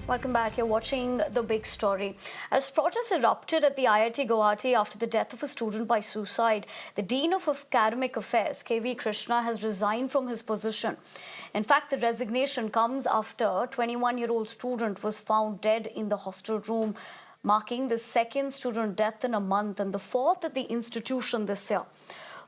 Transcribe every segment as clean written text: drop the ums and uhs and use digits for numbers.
Welcome back. You're watching The Big Story. As protests erupted at the IIT Ghuwati after the death of a student by suicide, the Dean of Academic Affairs, K.V. Krishna, has resigned from his position. In fact, the resignation comes after a 21-year-old student was found dead in the hostel room, marking the second student death in a month and the fourth at the institution this year.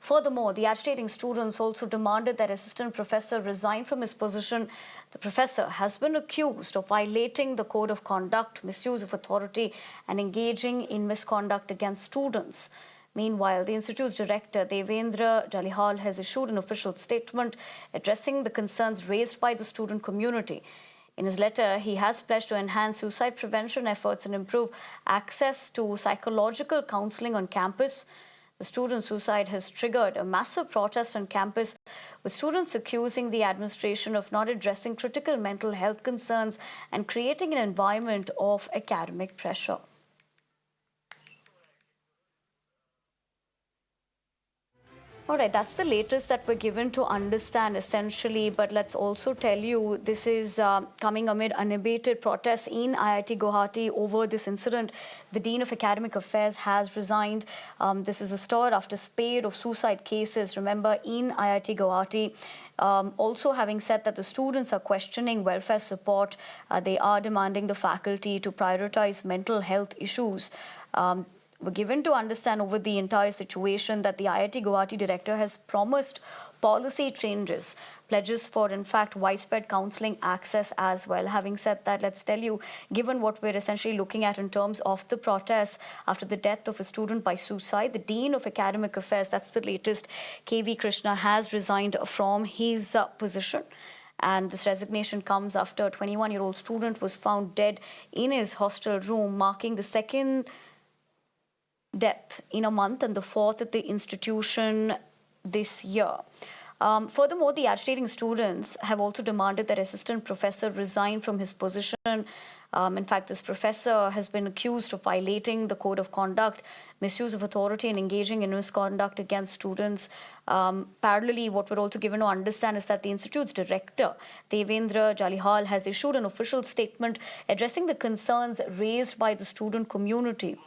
Furthermore, the agitating students also demanded that assistant professor resign from his position. The professor has been accused of violating the code of conduct, misuse of authority, and engaging in misconduct against students. Meanwhile, the institute's director, Devendra Jalihal, has issued an official statement addressing the concerns raised by the student community. In his letter, he has pledged to enhance suicide prevention efforts and improve access to psychological counseling on campus. The student suicide has triggered a massive protest on campus, with students accusing the administration of not addressing critical mental health concerns and creating an environment of academic pressure. All right, that's the latest that we're given to understand essentially, but let's also tell you this is coming amid unabated protests in IIT Ghuwati over this incident. The Dean of Academic Affairs has resigned. This is a stir after spate of suicide cases, remember, in IIT Ghuwati. Also having said that the students are questioning welfare support, they are demanding the faculty to prioritize mental health issues. We're given to understand over the entire situation that the IIT Ghuwati director has promised policy changes, pledges for, in fact, widespread counselling access as well. Having said that, let's tell you, given what we're essentially looking at in terms of the protests after the death of a student by suicide, the Dean of Academic Affairs, that's the latest, K.V. Krishna, has resigned from his position. And this resignation comes after a 21-year-old student was found dead in his hostel room, marking the second death in a month and the fourth at the institution this year. Furthermore, the agitating students have also demanded that assistant professor resign from his position. In fact, this professor has been accused of violating the code of conduct, misuse of authority, and engaging in misconduct against students. Parallelly, what we're also given to understand is that the institute's director, Devendra Jalihal, has issued an official statement addressing the concerns raised by the student community.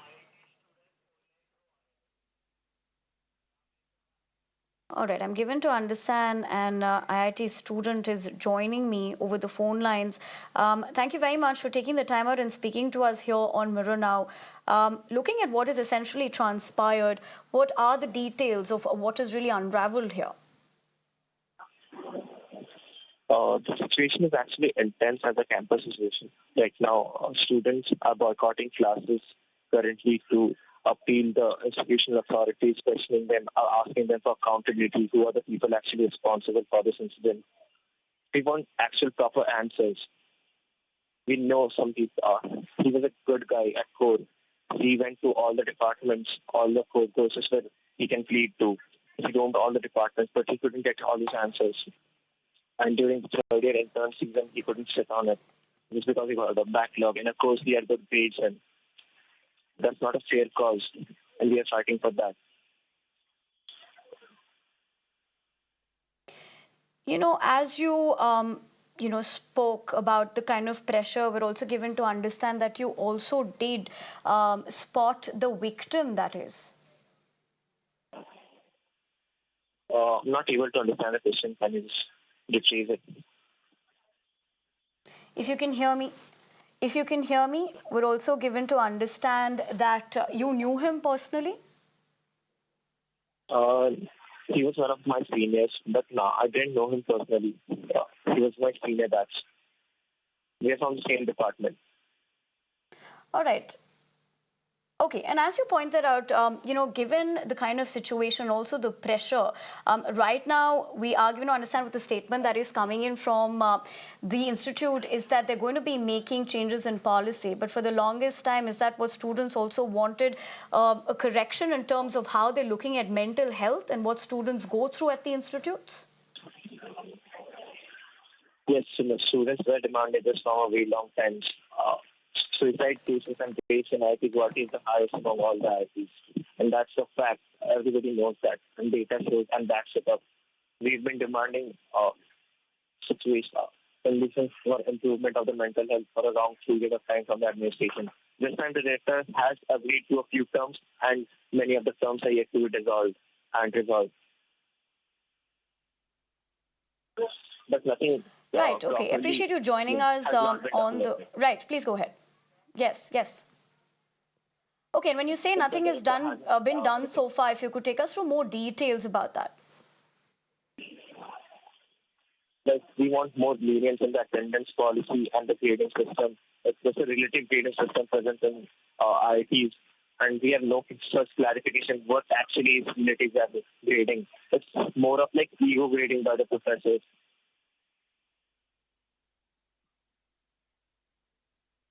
All right, I'm given to understand an IIT student is joining me over the phone lines. Thank you very much for taking the time out and speaking to us here on Mirror Now. Looking at what is essentially transpired, what are the details of what is really unraveled here? The situation is actually intense at the campus situation. Right now, students are boycotting classes currently to appeal the institutional authorities, questioning them, asking them for accountability. Who are the people actually responsible for this incident? We want actual proper answers. We know some people. He was a good guy at code. He went to all the departments, all the code courses where he can plead to. He roamed all the departments, but he couldn't get all his answers. And during the third year intern season, he couldn't sit on it. Just because he got a backlog. And of course, he had good grades, and that's not a fair cause. And we are fighting for that. You know, as you spoke about the kind of pressure, we're also given to understand that you also did spot the victim, that is. I'm not able to understand the question. Can you just rephrase it? If you can hear me, we're also given to understand that you knew him personally. Uh, he was one of my seniors, but no, I didn't know him personally. He was my senior batch. We are from the same department. All right. Okay, and as you pointed out, given the kind of situation, also the pressure, right now we are going to understand with the statement that is coming in from the institute is that they're going to be making changes in policy. But for the longest time, is that what students also wanted, a correction in terms of how they're looking at mental health and what students go through at the institutes? Yes, students were demanding this from a very long time. Suicide cases and rates in IIT Ghuwati is the highest among all the IITs. And that's a fact. Everybody knows that. And data shows and backs it up. We've been demanding situation, conditions for improvement of the mental health for a long period of time from the administration. This time the director has agreed to a few terms and many of the terms are yet to be dissolved and resolved. But nothing Right. Okay. properly Appreciate you joining us has not been on the. documented. Right. Please go ahead. Yes. Yes. Okay. And when you say But the nothing has director done hasn't been done so far, if you could take us through more details about that. like we want more lenience in the attendance policy and the grading system. There's a relative grading system present in IITs, and we have no such clarification what actually is relative grading. It's more of like ego grading by the professors.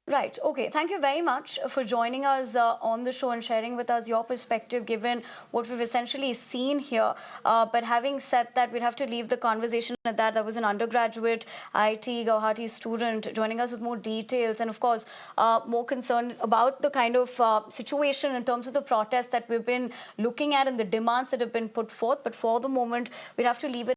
Right. Okay. Thank you very much for joining us on the show and sharing with us your perspective, given what we've essentially seen here. But having said that, we'd have to leave the conversation at that. That was an undergraduate IIT Ghuwati student joining us with more details and, of course, more concern about the kind of situation in terms of the protests that we've been looking at and the demands that have been put forth. But for the moment, we'd have to leave it